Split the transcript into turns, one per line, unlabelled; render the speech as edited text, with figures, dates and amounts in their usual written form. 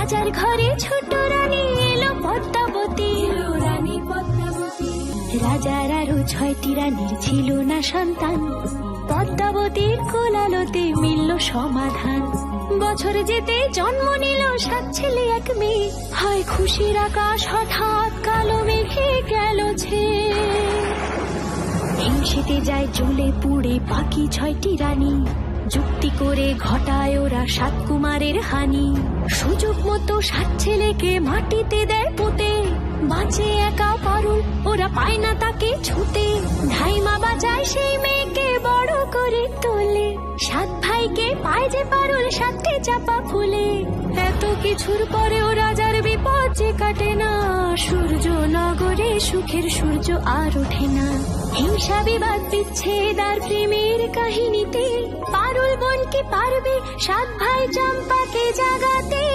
রাজার ঘরে ছোট রানী এলো পদ্মাবতী। রাজার আরো 6টি রানীর ছিল না সন্তান, পদ্মাবতীর কোলালোতে মিলল সমাধান। বছর যেতে জন্ম নিল 7 ছেলে 1 মেয়ে, হয় খুশির আকাশ হঠাৎ কালো মেঘে গেল ছেয়ে। হিংসেতে যায় জ্বলে পুড়ে বাকি 6টি রানী, যুক্তি করে ঘটায় ওরা 7 কুমারের হানি। সুযোগ মতো 7 ছেলেকে মাটিতে দেয় পুঁতে, বাঁচে একা পারুল, ওরা পায় না তাকে ছুতে। ধাইমা বাঁচায় সেই মেয়েকে বড় করে তোলে, 7 ভাইকে পায় যে পারুল 7টে চাপা ফুলে। এত কিছুর পরেও রাজার বিপদ যে কাটে না, সূর্য নগরে সুখের সূর্য আর ওঠে না। হিংসা বিবাদ বিচ্ছেদ আর প্রেমের কাহিনীতে পারুল বোন কি পারবে 7 ভাই চম্পাকে জাগাতে।